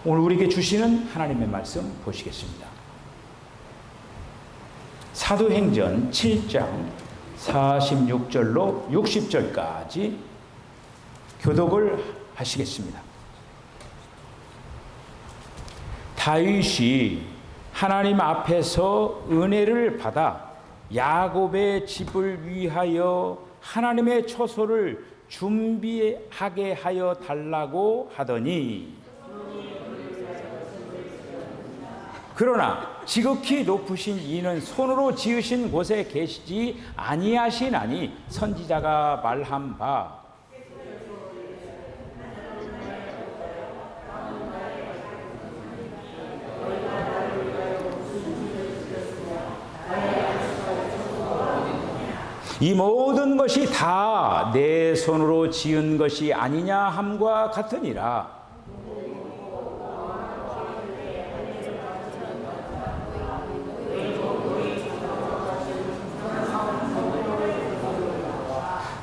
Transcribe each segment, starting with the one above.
오늘 우리에게 주시는 하나님의 말씀 보시겠습니다. 사도행전 7장 46절로 60절까지 교독을 하시겠습니다. 다윗이 하나님 앞에서 은혜를 받아 야곱의 집을 위하여 하나님의 처소를 준비하게 하여 달라고 하더니, 그러나 지극히 높으신 이는 손으로 지으신 곳에 계시지 아니하시나니 선지자가 말한 바 이 모든 것이 다 내 손으로 지은 것이 아니냐 함과 같으니라.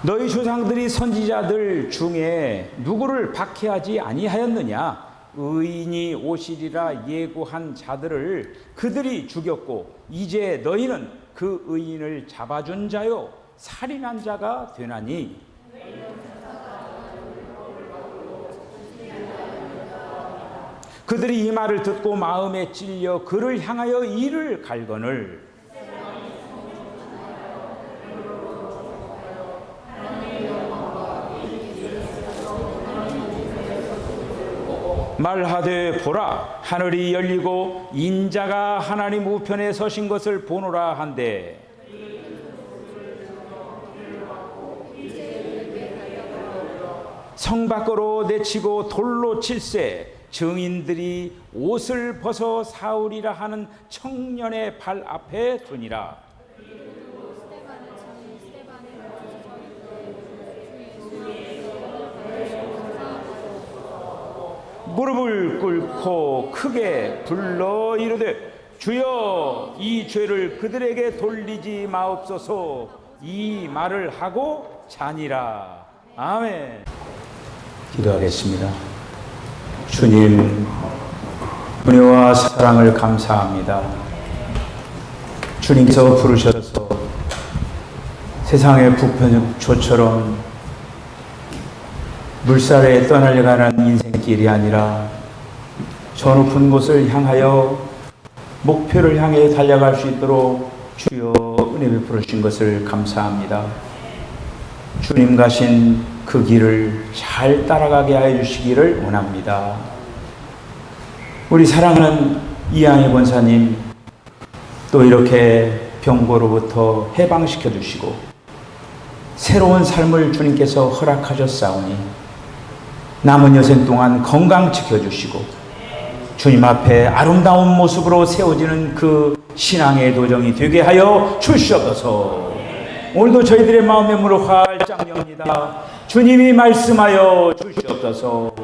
너희 조상들이 선지자들 중에 누구를 박해하지 아니하였느냐? 의인이 오시리라 예고한 자들을 그들이 죽였고 이제 너희는 그 의인을 잡아준 자요 살인한 자가 되나니, 그들이 이 말을 듣고 마음에 찔려 그를 향하여 이를 갈거늘 말하되 보라, 하늘이 열리고 인자가 하나님 우편에 서신 것을 보노라 한데, 성 밖으로 내치고 돌로 칠세, 증인들이 옷을 벗어 사울이라 하는 청년의 발 앞에 두니라. 무릎을 꿇고 크게 불러 이르되 주여 이 죄를 그들에게 돌리지 마옵소서. 이 말을 하고 자니라. 아멘. 기도하겠습니다. 주님, 은혜와 사랑을 감사합니다. 주님께서 부르셔서 세상의 부편조처럼 물살에 떠나려가는 인생길이 아니라 저 높은 곳을 향하여 목표를 향해 달려갈 수 있도록 주여 은혜 베풀으신 것을 감사합니다. 주님 가신 그 길을 잘 따라가게 하여 주시기를 원합니다. 우리 사랑하는 이양희 권사님, 또 이렇게 병고로부터 해방시켜 주시고 새로운 삶을 주님께서 허락하셨사오니 남은 여생 동안 건강 지켜주시고 주님 앞에 아름다운 모습으로 세워지는 그 신앙의 도정이 되게 하여 주시옵소서. 오늘도 저희들의 마음의 문을 활짝 엽니다. 주님이 말씀하여 주시옵소서.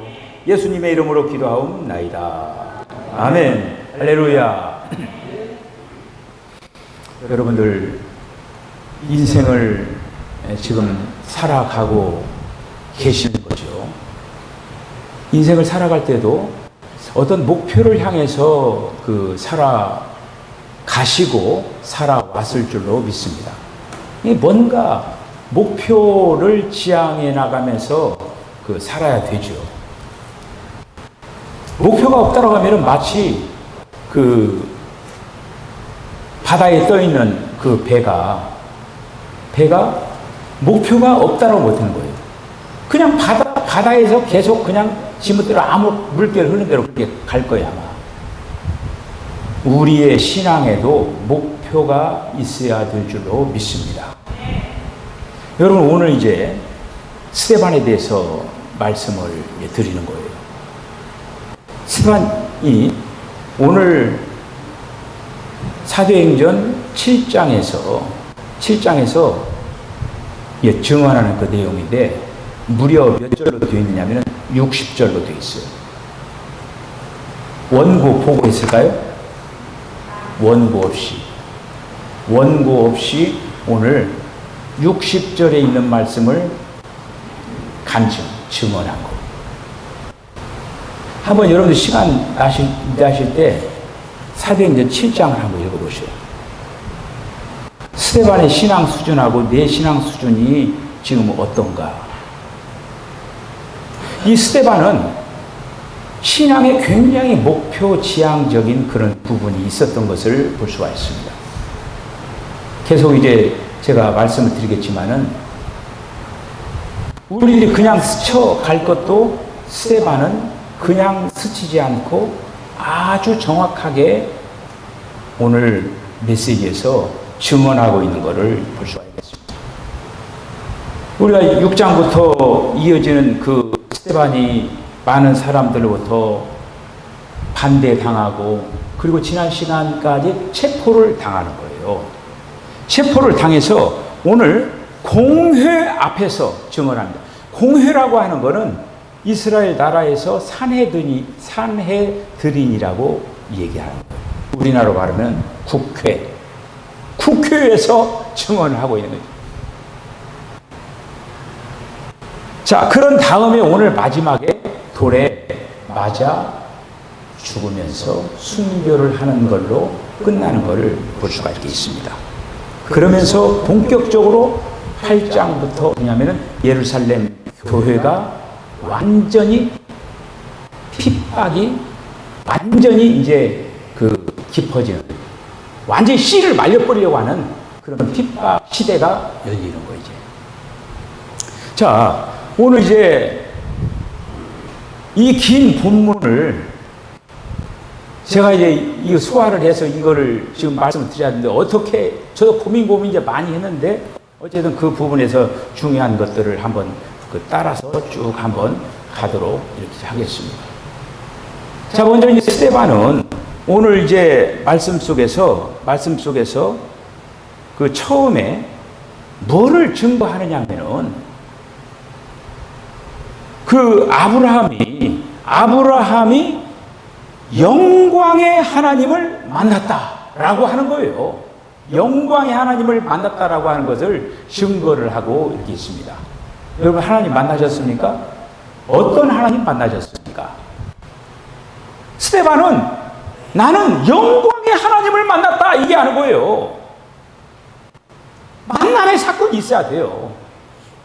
예수님의 이름으로 기도하옵나이다. 아멘. 할렐루야. 여러분들 인생을 지금 살아가고 계시는 거죠. 인생을 살아갈 때도 어떤 목표를 향해서 살아가시고 살아왔을 줄로 믿습니다. 뭔가 목표를 지향해 나가면서 살아야 되죠. 목표가 없다고 하면 마치 바다에 떠 있는 배가 목표가 없다고 못하는 거예요. 그냥 바다에서 계속 그냥 지멋대로 아무 물결 흐르는 대로 그렇게 갈 거야, 아마. 우리의 신앙에도 목표가 있어야 될 줄로 믿습니다. 여러분, 오늘 이제 스데반에 대해서 말씀을 드리는 거예요. 스데반이 오늘 사도행전 7장에서 증언하는 그 내용인데 무려 몇 절로 되어 있느냐면 60절로 되어 있어요. 원고 보고 있을까요? 원고 없이 오늘 60절에 있는 말씀을 증언한 거. 한번 여러분들 시간 나실 때 사도행전 7장을 한번 읽어보세요. 스데반의 신앙 수준하고 내 신앙 수준이 지금 어떤가? 이 스데반은 신앙에 굉장히 목표 지향적인 그런 부분이 있었던 것을 볼 수가 있습니다. 계속 이제 제가 말씀을 드리겠지만은 우리들이 그냥 스쳐갈 것도 스데반은 그냥 스치지 않고 아주 정확하게 오늘 메시지에서 증언하고 있는 것을 볼 수가 있겠습니다. 우리가 6장부터 이어지는 그 스데반이 많은 사람들로부터 반대당하고 그리고 지난 시간까지 체포를 당하는 거예요. 체포를 당해서 오늘 공회 앞에서 증언합니다. 공회라고 하는 것은 이스라엘 나라에서 산헤드린이라고 얘기하는 거예요. 우리나라로 말하면 국회. 국회에서 증언을 하고 있는 거죠. 자, 그런 다음에 오늘 마지막에 돌에 맞아 죽으면서 순교를 하는 걸로 끝나는 것을 볼 수가 있습니다. 그러면서 본격적으로 8장부터 뭐냐면은 예루살렘 교회가 완전히 핍박이 완전히 이제 깊어지는 완전히 씨를 말려버리려고 하는 그런 핍박 시대가 열리는 거예요, 이제. 자, 오늘 이제 이 긴 본문을 제가 이제 이거 소화를 해서 이거를 지금 말씀을 드렸는데 어떻게 저도 고민 이제 많이 했는데 어쨌든 그 부분에서 중요한 것들을 한번 따라서 쭉 한번 가도록 이렇게 하겠습니다. 자, 먼저 이제 스데반은 오늘 이제 말씀 속에서 그 처음에 뭐를 증거하느냐면은 그 아브라함이 영광의 하나님을 만났다라고 하는 거예요. 영광의 하나님을 만났다라고 하는 것을 증거를 하고 이렇게 있습니다. 여러분, 하나님 만나셨습니까? 어떤 하나님 만나셨습니까? 스데반은 나는 영광의 하나님을 만났다 이게 하는 거예요. 만남의 사건이 있어야 돼요.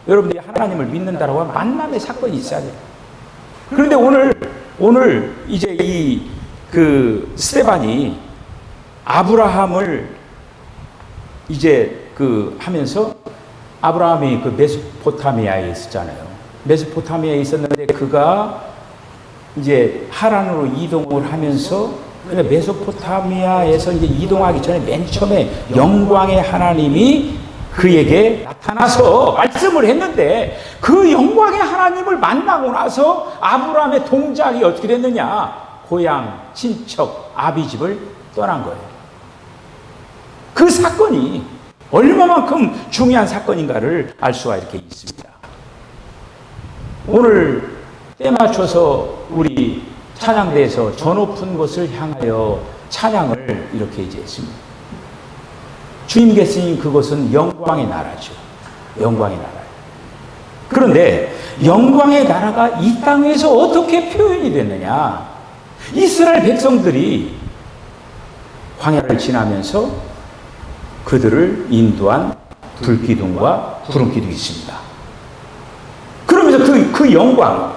여러분들이 하나님을 믿는다라고 하면 만남의 사건이 있어야 돼요. 그런데 오늘 이제 스데반이 아브라함을 이제 하면서 아브라함이 메소포타미아에 있었잖아요. 메소포타미아에 있었는데 그가 이제 하란으로 이동을 하면서 근데 메소포타미아에서 이제 이동하기 전에 맨 처음에 영광의 하나님이 그에게 나타나서 말씀을 했는데 그 영광의 하나님을 만나고 나서 아브라함의 동작이 어떻게 됐느냐? 고향, 친척, 아비집을 떠난 거예요. 그 사건이 얼마만큼 중요한 사건인가를 알 수가 이렇게 있습니다. 오늘 때 맞춰서 우리 찬양대에서 저 높은 곳을 향하여 찬양을 이렇게 이제 했습니다. 주님께서는 그곳은 영광의 나라죠. 영광의 나라예요. 그런데 영광의 나라가 이 땅에서 어떻게 표현이 됐느냐? 이스라엘 백성들이 광야를 지나면서 그들을 인도한 불기둥과 구름기둥이 있습니다. 그러면서 그 영광,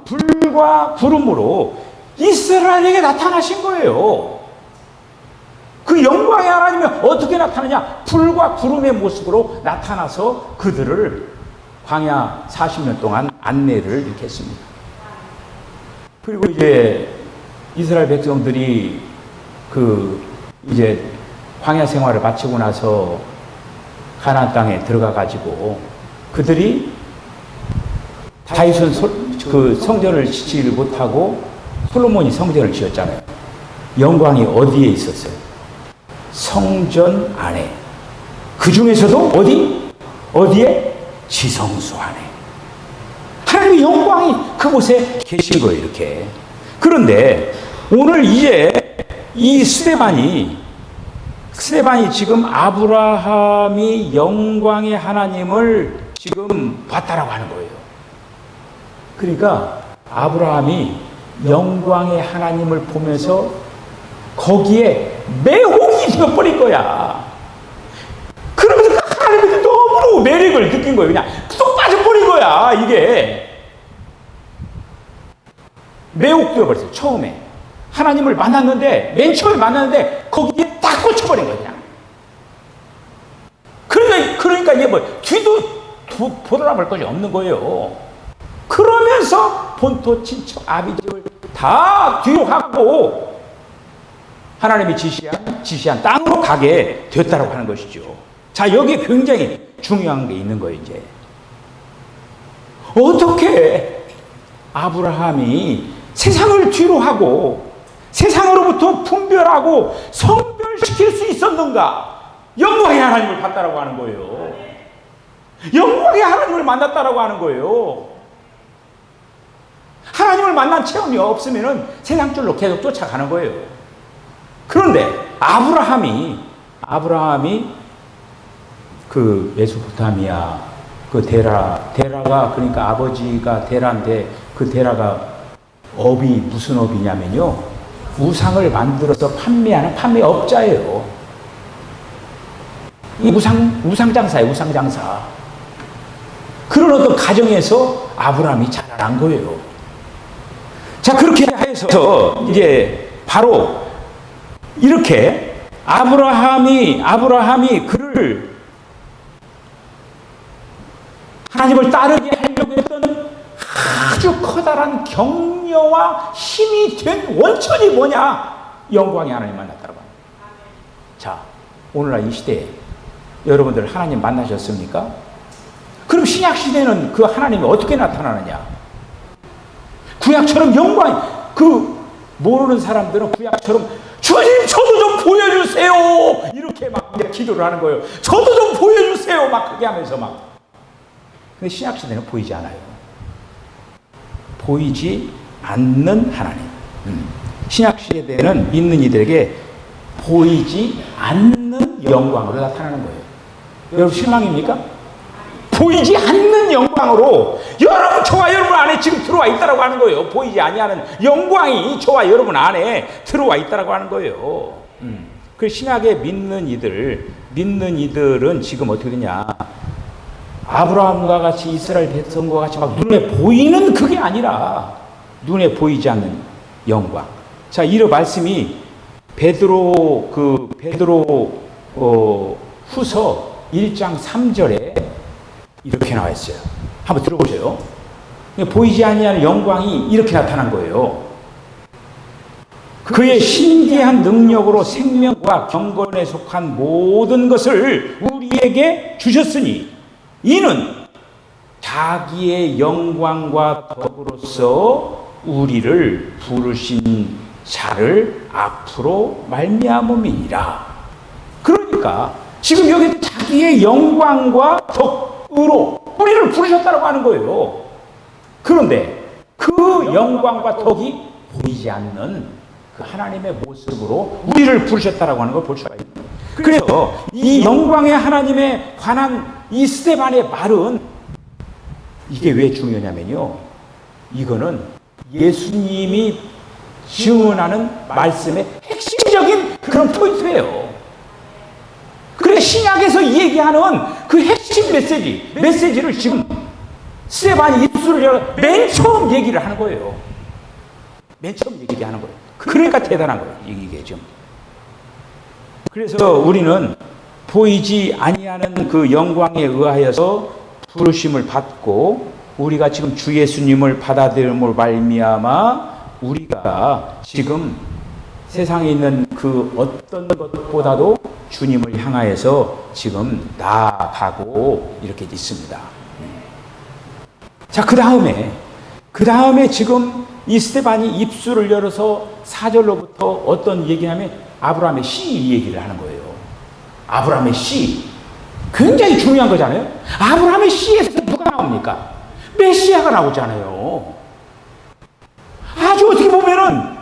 불과 구름으로 이스라엘에게 나타나신 거예요. 그 영광의 하나님이 어떻게 나타나냐? 불과 구름의 모습으로 나타나서 그들을 광야 40년 동안 안내를 이렇게 했습니다. 그리고 이제 이스라엘 백성들이 이제 광야 생활을 마치고 나서 가나안 땅에 들어가 가지고 그들이 다윗은 성전을 짓지를 못하고 솔로몬이 성전을 지었잖아요. 영광이 어디에 있었어요? 성전 안에. 그 중에서도 어디에? 지성소 안에. 하나님의 영광이 그곳에 계신 거예요, 이렇게. 그런데 오늘 이제 이 스데반이 지금 아브라함이 영광의 하나님을 지금 봤다라고 하는 거예요. 그러니까 아브라함이 영광의 하나님을 보면서 거기에 매혹이 되어버린 거야. 그러면서 하나님한테 너무 매력을 느낀 거예요. 그냥 쏙 빠져버린 거야. 이게 매혹되어버렸어요. 처음에 하나님을 만났는데, 맨 처음에 만났는데 거기에 딱 꽂혀버린 거야. 그냥. 그러니까 이제 뭐 뒤도 돌아볼 것이 없는 거예요. 그러면서 본토 친척 아비집을 다 뒤로 하고 하나님이 지시한 땅으로 가게 됐다라고 하는 것이죠. 자, 여기에 굉장히 중요한 게 있는 거예요. 이제 어떻게 아브라함이 세상을 뒤로 하고 세상으로부터 분별하고 성별시킬 수 있었는가? 영광의 하나님을 봤다라고 하는 거예요. 영광의 하나님을 만났다라고 하는 거예요. 하나님을 만난 체험이 없으면 세상줄로 계속 쫓아가는 거예요. 그런데 아브라함이 그 메소포타미아 그 데라가 그러니까 아버지가 데라인데 그 데라가 업이 무슨 업이냐면요, 우상을 만들어서 판매하는 판매업자예요. 이 우상장사예요. 우상장사. 그런 어떤 가정에서 아브라함이 자라난 거예요. 자, 그렇게 해서 이제 바로 이렇게 아브라함이 그를 하나님을 따르게 하려고 했던 아주 커다란 격려와 힘이 된 원천이 뭐냐? 영광의 하나님 만났다고 합니다. 자, 오늘날 이 시대에 여러분들 하나님 만나셨습니까? 그럼 신약 시대는 그 하나님이 어떻게 나타나느냐? 구약처럼 모르는 사람들은 구약처럼 주님 저도 좀 보여주세요 이렇게 막 기도를 하는 거예요. 저도 좀 보여주세요 막 그렇게 하면서 막. 근데 신약 시대는 보이지 않아요. 보이지 않는 하나님. 신약 시대는 믿는 이들에게 보이지 않는 영광으로 나타나는 거예요. 여러분 실망입니까? 보이지 않는 영광으로 저와 여러분 안에 지금 들어와 있다라고 하는 거예요. 보이지 아니하는 영광이 저와 여러분 안에 들어와 있다라고 하는 거예요. 그 신약에 믿는 이들은 지금 어떻게 되냐? 아브라함과 같이 이스라엘 백성과 같이 막 눈에 보이는 그게 아니라 눈에 보이지 않는 영광. 자, 이 말씀이 베드로 후서 1장 3절에 이렇게 나와 있어요. 한번 들어보세요. 보이지 아니하는 영광이 이렇게 나타난 거예요. 그의 신기한 능력으로 생명과 경건에 속한 모든 것을 우리에게 주셨으니 이는 자기의 영광과 덕으로서 우리를 부르신 자를 앞으로 말미암음이니라. 그러니까 지금 여기 자기의 영광과 덕으로 우리를 부르셨다고 하는 거예요. 그런데 그 영광과 덕이 보이지 않는 그 하나님의 모습으로 우리를 부르셨다고 하는 걸 볼 수가 있는 거예요. 그래서 이 영광의 하나님에 관한 이 스데반의 말은 이게 왜 중요하냐면요, 이거는 예수님이 증언하는 말씀의 핵심적인 그런 포인트예요. 그래 신약에서 얘기하는 그 핵심 메시지를 지금 스데반이 입술을 열어 맨 처음 얘기를 하는 거예요. 맨 처음 얘기하는 거예요. 그러니까 대단한 거예요. 이게 좀. 그래서 우리는 보이지 아니하는 그 영광에 의하여서 부르심을 받고 우리가 지금 주 예수님을 받아들임으로 말미암아 우리가 지금 세상에 있는 그 어떤 것보다도 주님을 향하여서 지금 나아가고 이렇게 있습니다. 자, 그 다음에 지금 이 스데반이 입술을 열어서 4절로부터 어떤 얘기냐면 아브라함의 씨 얘기를 하는 거예요. 아브라함의 씨. 굉장히 중요한 거잖아요. 아브라함의 씨에서 누가 나옵니까? 메시아가 나오잖아요. 아주 어떻게 보면은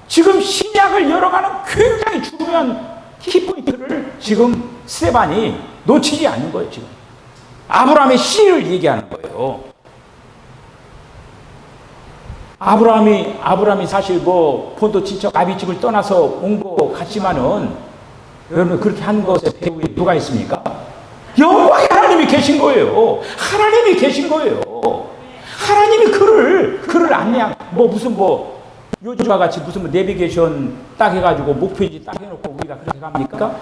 지금 신약을 열어가는 굉장히 중요한 키포인트를 지금 스데반이 놓치지 않는 거예요. 지금 아브라함의 씨를 얘기하는 거예요. 아브라함이 사실 뭐 본토 친척 아비집을 떠나서 온 것 같지만은 여러분 그렇게 한 것에 배후에 누가 있습니까? 여호와의 하나님이 계신 거예요. 하나님이 계신 거예요. 하나님이 그를 안내한 무슨 요즘과 같이 무슨 내비게이션 딱 해가지고 목표지 딱 해놓고 우리가 그렇게 갑니까?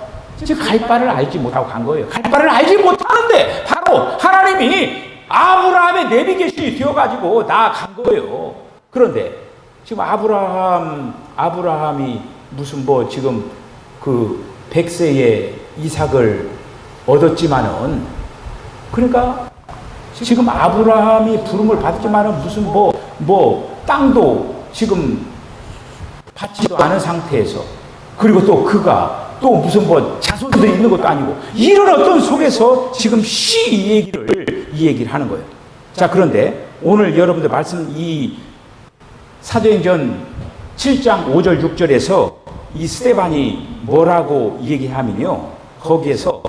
지금 갈 바를 알지 못하고 간 거예요. 갈 바를 알지 못하는데 바로 하나님이 아브라함의 내비게이션이 되어가지고 나아간 거예요. 그런데 지금 아브라함이 무슨 지금 그 100세에 이삭을 얻었지만은 그러니까 지금 아브라함이 부름을 받았지만은 무슨 땅도 지금 받지도 않은 상태에서 그리고 또 그가 또 무슨 자손들이 있는 것도 아니고 이런 어떤 속에서 지금 이 얘기를 하는 거예요. 자, 그런데 오늘 여러분들 말씀 이 사도행전 7장 5절 6절에서 이 스데반이 뭐라고 얘기하면요. 거기에서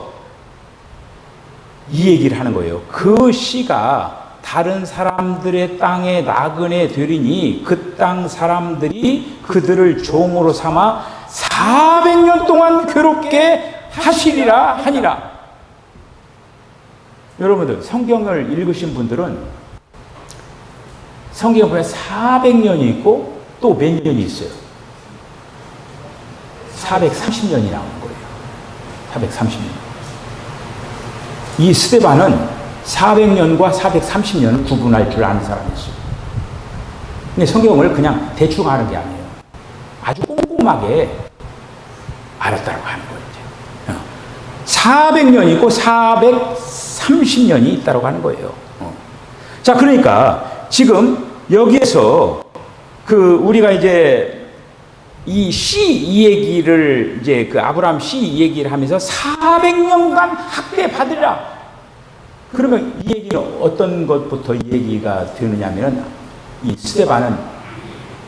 이 얘기를 하는 거예요. 그 씨가 다른 사람들의 땅에 나그네 되리니 그 땅 사람들이 그들을 종으로 삼아 400년 동안 괴롭게 하시리라 하니라. 여러분들 성경을 읽으신 분들은 성경에 보면 400년이 있고 또 몇 년이 있어요. 430년이 나오는 거예요. 430년. 이 스데반은 400년과 430년을 구분할 줄 아는 사람이었어요. 근데 성경을 그냥 대충 아는 게 아니에요. 아주 꼼꼼하게 알았다고 하는 거예요. 400년이 있고 430년이 있다고 하는 거예요. 자, 그러니까 지금 여기에서 우리가 이제 이 얘기를 이제 아브라함 이 얘기를 하면서 400년간 학대 받으리라. 그러면 이 얘기는 어떤 것부터 이 얘기가 되느냐면은 이 스데반은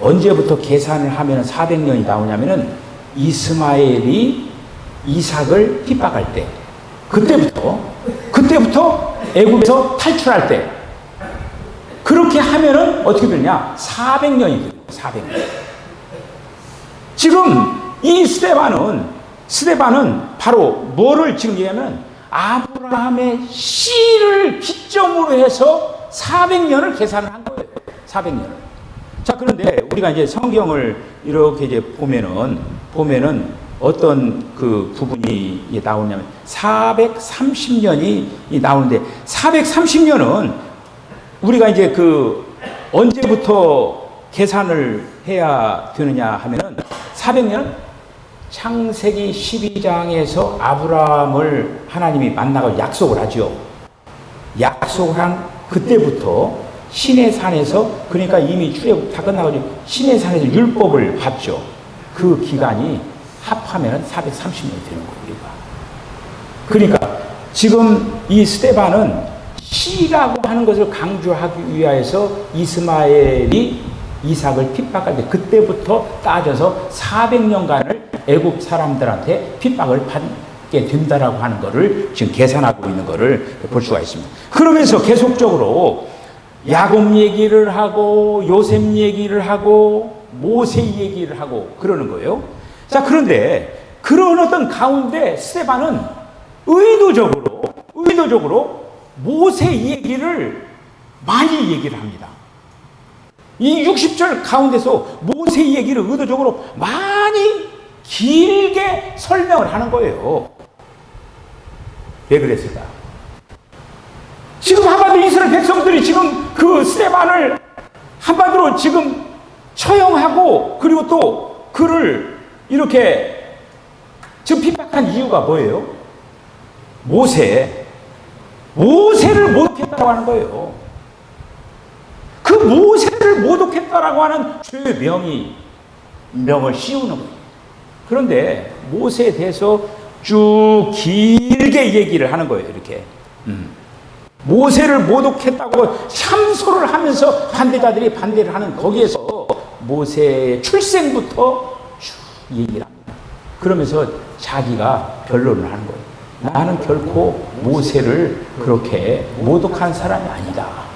언제부터 계산을 하면 400년이 나오냐면은 이스마엘이 이삭을 핍박할 때 그때부터 애굽에서 탈출할 때 그렇게 하면은 어떻게 되냐? 400년이 돼요. 400년. 지금 이 스데반은 바로 뭐를 지금 얘기하면 아브라함의 씨를 기점으로 해서 400년을 계산을 한 거예요. 400년을. 자, 그런데 우리가 이제 성경을 이렇게 이제 보면은 어떤 그 부분이 나오냐면 430년이 나오는데 430년은 우리가 이제 언제부터 계산을 해야 되느냐 하면은 400년은 창세기 12장에서 아브라함을 하나님이 만나고 약속을 하죠. 약속을 한 그때부터 시내산에서 그러니까 이미 출애굽 다 끝나가지고 시내산에서 율법을 받죠. 그 기간이 합하면 430년이 되는 거예요. 우리가. 그러니까 지금 이 스데반은 씨라고 하는 것을 강조하기 위해서 이스마엘이 이삭을 핍박할 때 그때부터 따져서 400년간을 애굽 사람들한테 핍박을 받게 된다라고 하는 것을 지금 계산하고 있는 것을 볼 수가 있습니다. 그러면서 계속적으로 야곱 얘기를 하고 요셉 얘기를 하고 모세 얘기를 하고 그러는 거예요. 자, 그런데 그런 어떤 가운데 스데반은 의도적으로 모세 얘기를 많이 얘기를 합니다. 이 60절 가운데서 모세 얘기를 의도적으로 많이 길게 설명을 하는 거예요. 왜 그랬을까? 지금 한마디로 이스라엘 백성들이 지금 그 스데반을 한마디로 지금 처형하고 그리고 또 그를 이렇게 지금 핍박한 이유가 뭐예요? 모세를 모독했다고 하는 거예요. 그 모세를 모독했다라고 하는 죄의 명을 씌우는 거예요. 그런데 모세에 대해서 쭉 길게 얘기를 하는 거예요. 이렇게. 모세를 모독했다고 참소를 하면서 반대자들이 반대를 하는 거기에서 모세의 출생부터 쭉 얘기를 합니다. 그러면서 자기가 변론을 하는 거예요. 나는 결코 모세를 그렇게 모독한 사람이 아니다.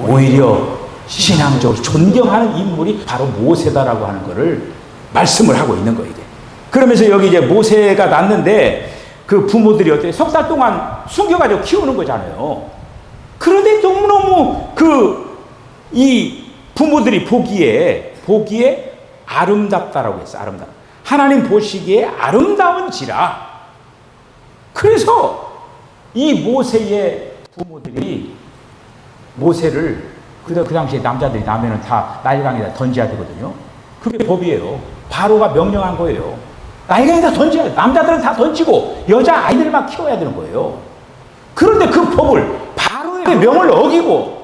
오히려 신앙적으로 존경하는 인물이 바로 모세다라고 하는 것을 말씀을 하고 있는 거예요. 이게. 그러면서 여기 이제 모세가 낳는데 그 부모들이 어때? 석 달 동안 숨겨가지고 키우는 거잖아요. 그런데 너무너무 이 부모들이 보기에 아름답다라고 했어. 아름답. 하나님 보시기에 아름다운지라. 그래서 이 모세의 부모들이 모세를 그 당시에 남자들이 나면은 다 나일강에다 던져야 되거든요. 그게 법이에요. 바로가 명령한 거예요. 나일강에다 던져야 돼. 남자들은 다 던지고 여자 아이들만 키워야 되는 거예요. 그런데 그 법을 바로의 명을 어기고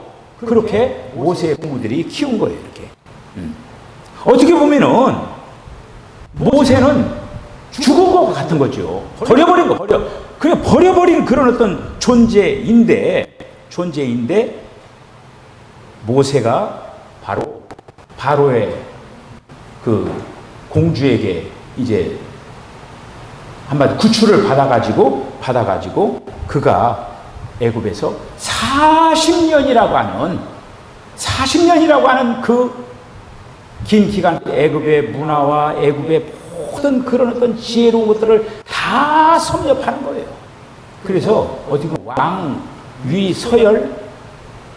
그렇게 모세의 부모들이 키운 거예요. 이렇게. 어떻게 보면은 모세는 죽은 것 같은 거죠. 버려버린 거, 그냥 버려버린 그런 어떤 존재인데 모세가 바로의 그 공주에게 이제 한마디 구출을 받아가지고 그가 애굽에서 40년이라고 하는 그 긴 기간 애굽의 문화와 애굽의 모든 그런 어떤 지혜로운 것들을 다 섭렵하는 거예요. 그래서 어디 그 왕 위 서열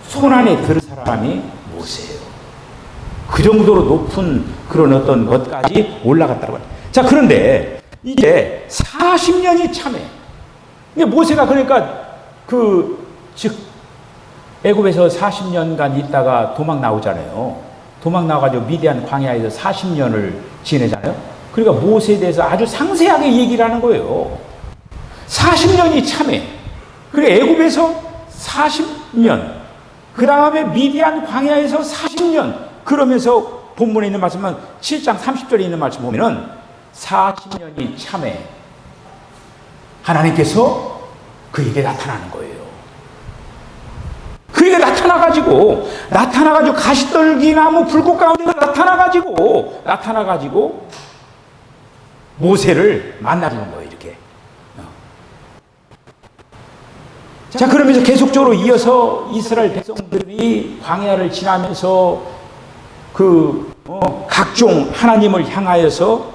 손 안에 들 사람이 모세예요. 그 정도로 높은 그런 어떤 것까지 올라갔다고 합니다. 자, 그런데 이제 40년이 참에 모세가 그러니까 즉 애굽에서 40년간 있다가 도망 나오잖아요. 도망 나와가지고 미디안 광야에서 40년을 지내잖아요. 그러니까 모세에 대해서 아주 상세하게 얘기를 하는 거예요. 40년이 참에. 그리고 애굽에서 40년. 그 다음에 미디안 광야에서 40년. 그러면서 본문에 있는 말씀은 7장 30절에 있는 말씀 보면은 40년이 참에 하나님께서 그에게 나타나는 거예요. 그에게 나타나가지고 가시떨기 나무 불꽃 가운데 나타나가지고 모세를 만나주는 거예요. 이렇게. 자, 그러면서 계속적으로 이어서 이스라엘 백성들이 광야를 지나면서 각종 하나님을 향하여서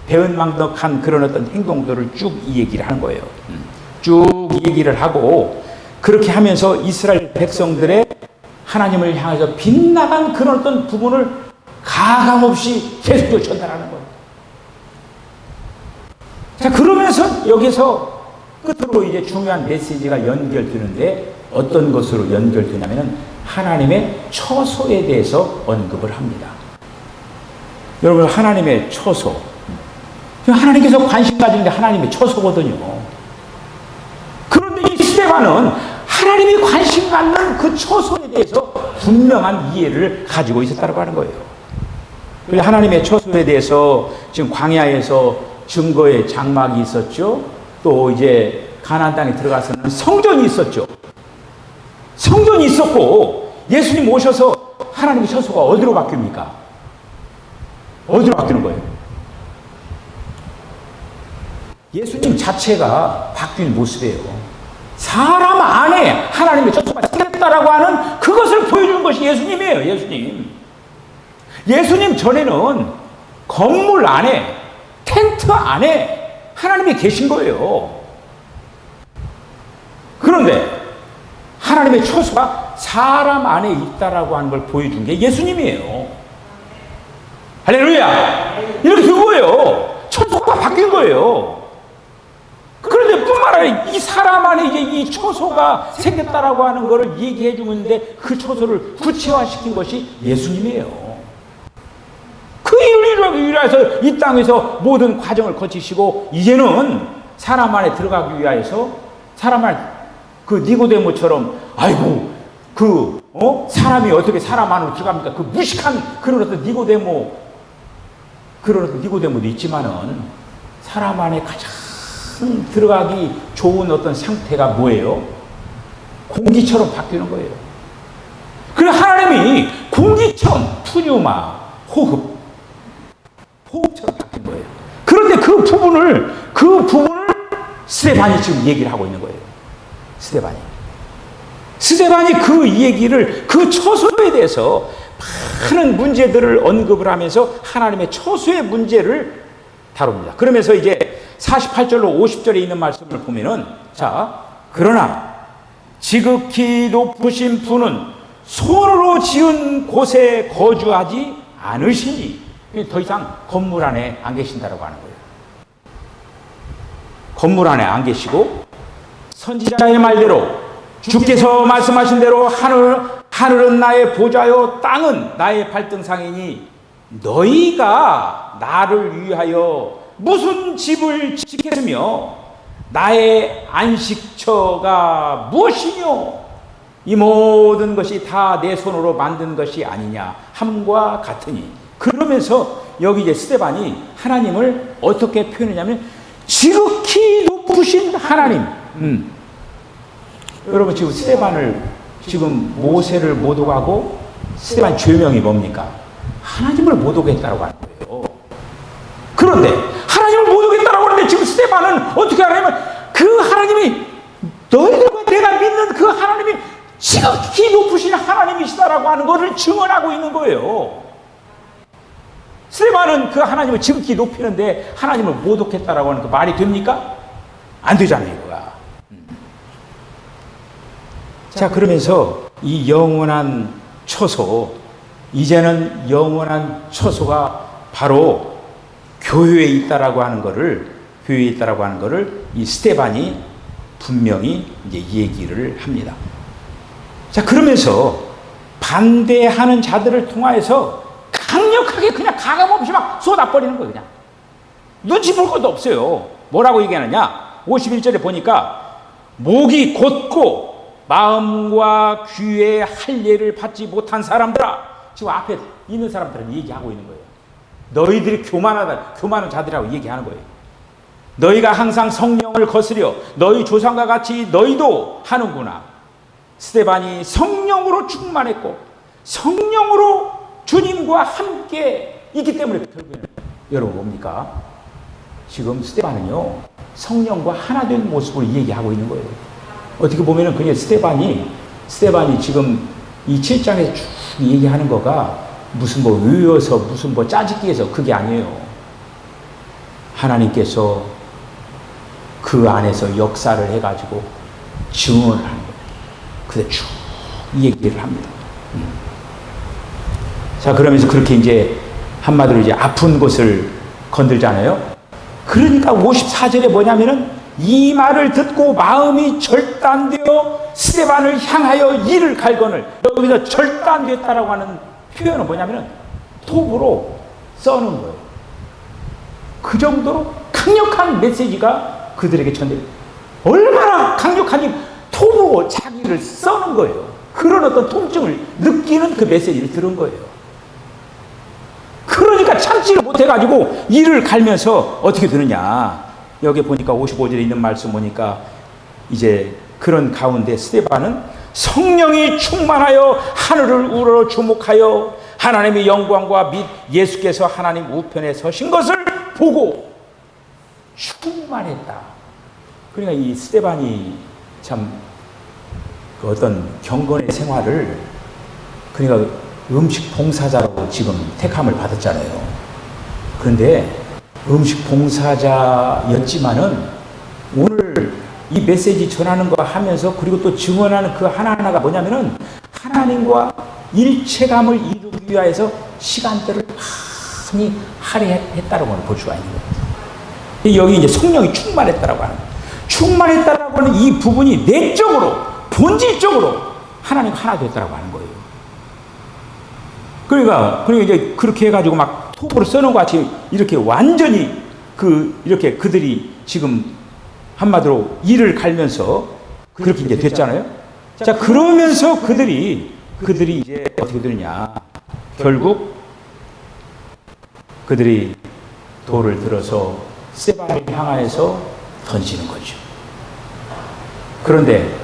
배은망덕한 그런 어떤 행동들을 쭉 이 얘기를 하는 거예요. 쭉 얘기를 하고 그렇게 하면서 이스라엘 백성들의 하나님을 향해서 빗나간 그런 어떤 부분을 가감없이 계속 전달하는 거예요. 자, 그러면서 여기서 끝으로 이제 중요한 메시지가 연결되는데 어떤 것으로 연결되냐면은 하나님의 처소에 대해서 언급을 합니다. 여러분, 하나님의 처소. 하나님께서 관심 가지는 게 하나님의 처소거든요. 그런데 이 스데반은 하나님이 관심 갖는 그 처소에 대해서 분명한 이해를 가지고 있었다고 하는 거예요. 그래서 하나님의 처소에 대해서 지금 광야에서 증거의 장막이 있었죠. 또 이제 가나안 땅에 들어가서는 성전이 있었죠. 성전이 있었고 예수님 오셔서 하나님의 처소가 어디로 바뀝니까? 어디로 바뀌는 거예요? 예수님 자체가 바뀐 모습이에요. 사람 안에 하나님의 처소가 생겼다라고 하는 그것을 보여주는 것이 예수님이에요. 예수님 전에는 건물 안에, 텐트 안에 하나님이 계신 거예요. 그런데 하나님의 처소가 사람 안에 있다라고 하는 걸 보여준 게 예수님이에요. 할렐루야! 이렇게 된 거예요. 처소가 바뀐 거예요. 그런데 뿐만 아니라 이 사람 안에 이제 이 처소가 생겼다라고 하는 것을 얘기해 주는데 그 처소를 구체화시킨 것이 예수님이에요. 그 일을 위해서 이 땅에서 모든 과정을 거치시고 이제는 사람 안에 들어가기 위하여서 사람 안에 그 니고데모처럼 아이고 사람이 어떻게 사람 안으로 들어갑니까? 그 무식한 그런 어떤 니고데모도 있지만은 사람 안에 가장 들어가기 좋은 어떤 상태가 뭐예요? 공기처럼 바뀌는 거예요. 그래서 하나님이 공기처럼 푸뉴마 호흡처럼 바뀐 거예요. 그런데 그 부분을 스데반이 지금 얘기를 하고 있는 거예요. 스데반이. 스데반이 그 얘기를, 그 처소에 대해서 많은 문제들을 언급을 하면서 하나님의 처소의 문제를 다룹니다. 그러면서 이제 48절로 50절에 있는 말씀을 보면은, 자, 그러나 지극히 높으신 분은 손으로 지은 곳에 거주하지 않으시니, 더 이상 건물 안에 안 계신다라고 하는 거예요. 건물 안에 안 계시고, 선지자의 말대로 주께서 말씀하신 대로 하늘은 나의 보좌요 땅은 나의 발등상이니 너희가 나를 위하여 무슨 집을 짓겠으며 나의 안식처가 무엇이뇨? 이 모든 것이 다 내 손으로 만든 것이 아니냐 함과 같으니. 그러면서 여기 이제 스데반이 하나님을 어떻게 표현하냐면 지극히 높으신 하나님. 여러분, 지금 스데반을, 지금 모세를 모독하고 스데반 죄명이 뭡니까? 하나님을 모독했다고 하는 거예요. 그런데 하나님을 모독했다고 하는데 지금 스데반은 어떻게 하냐면 그 하나님이, 너희들과 내가 믿는 그 하나님이 지극히 높으신 하나님이시다라고 하는 것을 증언하고 있는 거예요. 스데반은 그 하나님을 지극히 높이는데 하나님을 모독했다라고 하는 그 말이 됩니까? 안 되잖아요, 이거야. 자, 그러면서 이 영원한 처소, 이제는 영원한 처소가 바로 교회에 있다라고 하는 것을, 교회에 있다라고 하는 것을 이 스데반이 분명히 이제 얘기를 합니다. 자, 그러면서 반대하는 자들을 통하여서 강력하게 그냥 가감없이 막 쏟아버리는 거예요. 그냥 눈치 볼 것도 없어요. 뭐라고 얘기하느냐? 51절에 보니까 목이 곧고 마음과 귀에 할례를 받지 못한 사람들아, 지금 앞에 있는 사람들은 얘기하고 있는 거예요. 너희들이 교만한 자들이라고 얘기하는 거예요. 너희가 항상 성령을 거스려 너희 조상과 같이 너희도 하는구나. 스데반이 성령으로 충만했고 성령으로 주님과 함께 있기 때문에 결국에는 여러분 뭡니까? 지금 스데반은요 성령과 하나 된 모습으로 얘기하고 있는 거예요. 어떻게 보면은 그냥 스데반이 지금 이 7장에 쭉 얘기하는 거가 무슨 뭐 외워서 무슨 뭐 짜집기해서 그게 아니에요. 하나님께서 그 안에서 역사를 해가지고 증언을 하는 거예요. 그래서 쭉 얘기를 합니다. 자, 그러면서 그렇게 이제 한마디로 이제 아픈 곳을 건들잖아요. 그러니까 54절에 뭐냐면은 이 말을 듣고 마음이 절단되어 스데반을 향하여 이를 갈거늘. 여기서 절단됐다라고 하는 표현은 뭐냐면은 톱으로 써는 거예요. 그 정도로 강력한 메시지가 그들에게 전달돼요. 얼마나 강력한지 톱으로 자기를 써는 거예요. 그런 어떤 통증을 느끼는 그 메시지를 들은 거예요. 그러니까 참지를 못해가지고 이를 갈면서 어떻게 되느냐. 여기 보니까 55절에 있는 말씀 보니까 이제 그런 가운데 스데반은 성령이 충만하여 하늘을 우러러 주목하여 하나님의 영광과 및 예수께서 하나님 우편에 서신 것을 보고 충만했다. 그러니까 이 스데반이 참 그 어떤 경건의 생활을, 그러니까 음식 봉사자로 지금 택함을 받았잖아요. 그런데 음식 봉사자였지만은 오늘 이 메시지 전하는 거 하면서 그리고 또 증언하는 그 하나하나가 뭐냐면은 하나님과 일체감을 이루기 위하여서 시간들을 많이 할애했다라고 볼 수가 있는 거예요. 여기 이제 성령이 충만했다라고 하는 거예요. 충만했다라고 하는 이 부분이 내적으로, 본질적으로 하나님 하나 됐다라고 하는 거예요. 그러니까 이제 그렇게 해가지고 막 톱으로 써는 것 같이 이렇게 완전히 이렇게 그들이 지금 한마디로 이를 갈면서 그렇게 이제 됐잖아요. 자, 그러면서 그들이 이제 어떻게 되느냐. 결국 그들이 돌을 들어서 스데반을 향하여서 던지는 거죠. 그런데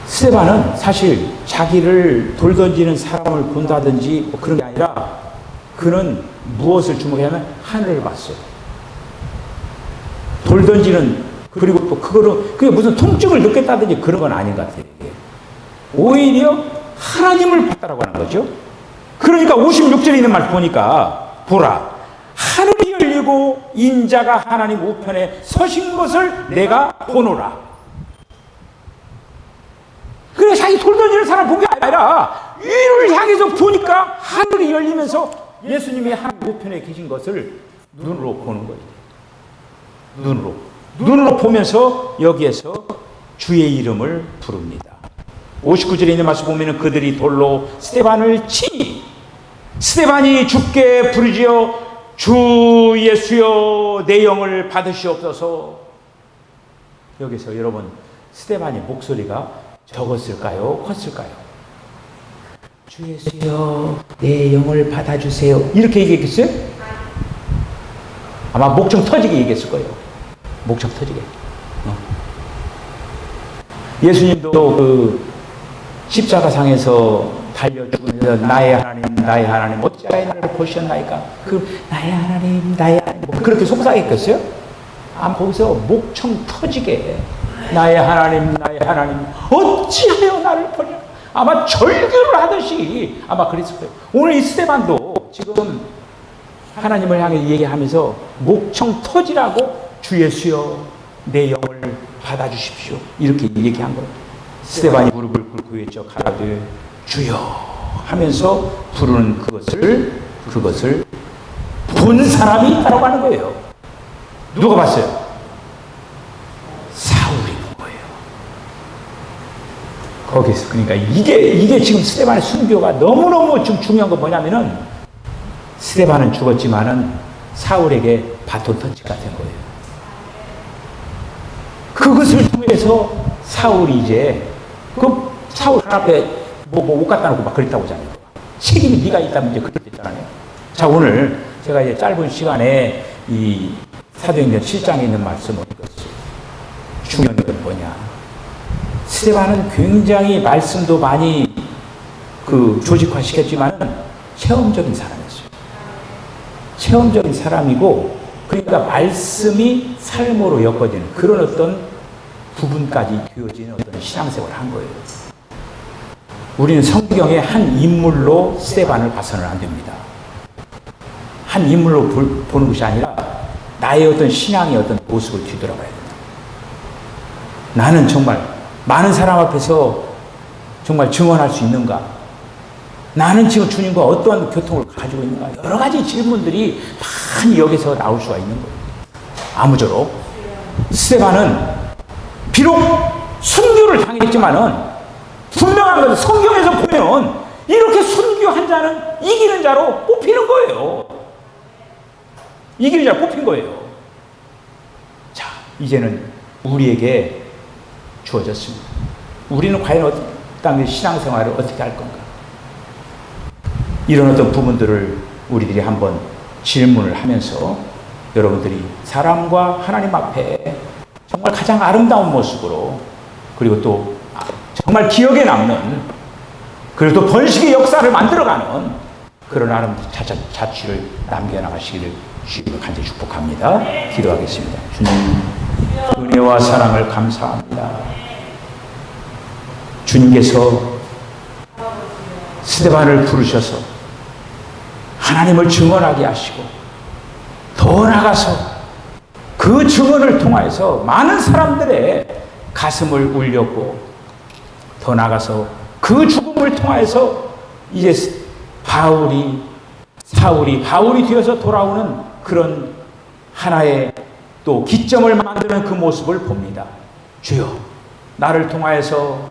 스데반은 사실 자기를 돌 던지는 사람을 본다든지 뭐 그런 게 아니라 그는 무엇을 주목하냐면 하늘을 봤어요. 돌 던지는, 그리고 또 그게 무슨 통증을 느꼈다든지 그런 건 아닌 것 같아요. 오히려 하나님을 봤다라고 하는 거죠. 그러니까 56절에 있는 말 보니까 보라 하늘이 열리고 인자가 하나님 우편에 서신 것을 내가 보노라. 그래 자기 돌 던지는 사람 본 게 아니라 위를 향해서 보니까 하늘이 열리면서 예수님이 하나님 우편에 계신 것을 눈으로 보는 거예요. 눈으로 보면서 여기에서 주의 이름을 부릅니다. 59절에 있는 말씀 보면은 그들이 돌로 스데반을 치니 스데반이 죽게 부르짖어 주 예수여 내 영을 받으시옵소서. 여기서 여러분 스데반의 목소리가 적었을까요? 컸을까요? 주 예수여 내 영을 받아주세요 이렇게 얘기했겠어요? 아마 목청 터지게 얘기했을 거예요. 목청 터지게. 예수님도 그 십자가상에서 달려 죽으면서 나의 하나님 어찌하여 나를 보셨나이까? 그 나의 하나님 뭐 그렇게 속삭였겠어요? 아마 거기서 목청 터지게 나의 하나님 어찌하여 나를 보냐? 아마 절규를 하듯이 아마 그랬을 거예요. 오늘 이 스데반도 지금 하나님을 향해 얘기하면서 목청 터지라고 주 예수여 내 영을 받아주십시오 이렇게 얘기한 거예요. 스데반이 무릎을 꿇고 외쳐 가라되 주여 하면서 부르는 그것을 본 사람이 있다고 하는 거예요. 누가 봤어요? 사울이 본 거예요. 거기서 그러니까 이게 지금 스데반의 순교가 너무너무 좀 중요한 건 뭐냐면은 스데반은 죽었지만은 사울에게 바톤 터치가 된 거예요. 그것을 통해서 사울이 이제 그 사울 앞에 못 갖다 놓고 막 그랬다고 하잖아요. 책임이 네가 있다면 이제 그렇게 됐잖아요. 자 오늘 제가 이제 짧은 시간에 이 사도행전 7장에 있는 말씀을 읽었어요. 중요한 건 뭐냐? 스데반은 굉장히 말씀도 많이 그 조직화시켰지만 체험적인 사람이었어요. 체험적인 사람이고 그러니까 말씀이 삶으로 엮어지는 그런 어떤 부분까지 되어지는 어떤 신앙생활을 한 거예요. 우리는 성경의 한 인물로 스데반을 봐서는 안 됩니다. 한 인물로 보는 것이 아니라 나의 어떤 신앙의 어떤 모습을 뒤돌아봐야 된다. 나는 정말 많은 사람 앞에서 정말 증언할 수 있는가? 나는 지금 주님과 어떠한 교통을 가지고 있는가? 여러 가지 질문들이 많이 여기서 나올 수가 있는 거예요. 아무쪼록 스데반은 비록 순교를 당했지만은 분명한 것은 성경에서 보면 이렇게 순교한 자는 이기는 자로 뽑히는 거예요. 이기는 자로 뽑힌 거예요. 자, 이제는 우리에게 주어졌습니다. 우리는 과연 땅의 신앙생활을 어떻게 할 건가? 이런 어떤 부분들을 우리들이 한번 질문을 하면서 여러분들이 사람과 하나님 앞에 정말 가장 아름다운 모습으로 그리고 또 정말 기억에 남는 그리고 또 번식의 역사를 만들어가는 그런 아름다운 자취를 남겨나가시기를 주님을 간절히 축복합니다. 기도하겠습니다. 주님 은혜와 사랑을 감사합니다. 주님께서 스데반을 부르셔서 하나님을 증언하게 하시고 더 나아가서 그 증언을 통하여서 많은 사람들의 가슴을 울렸고 더 나아가서 그 죽음을 통하여서 이제 바울이 되어서 돌아오는 그런 하나의 또 기점을 만드는 그 모습을 봅니다. 주여 나를 통하여서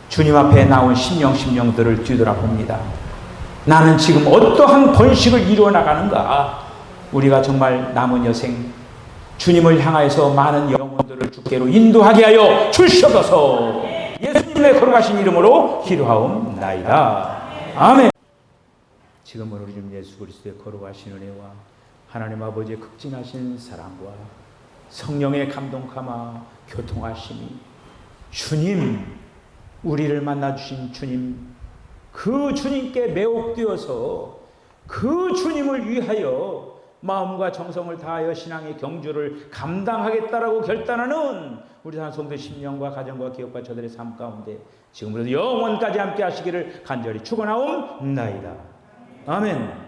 주님 앞에 나온 심령들을 뒤돌아봅니다. 나는 지금 어떠한 번식을 이루어 나가는가? 우리가 정말 남은 여생 주님을 향하여서 많은 영혼들을 주께로 인도하게 하여 주시옵소서. 예수님의 거룩하신 이름으로 기도하옵나이다. 아멘. 지금은 우리 주 예수 그리스도의 거룩하신 은혜와 하나님 아버지의 극진하신 사랑과 성령의 감동감화 교통하심이 주님 우리를 만나주신 주님 그 주님께 매혹되어서 그 주님을 위하여 마음과 정성을 다하여 신앙의 경주를 감당하겠다라고 결단하는 우리 성도 10년과 가정과 기업과 저들의 삶 가운데 지금부터 영원까지 함께 하시기를 간절히 축원하옵나이다. 아멘.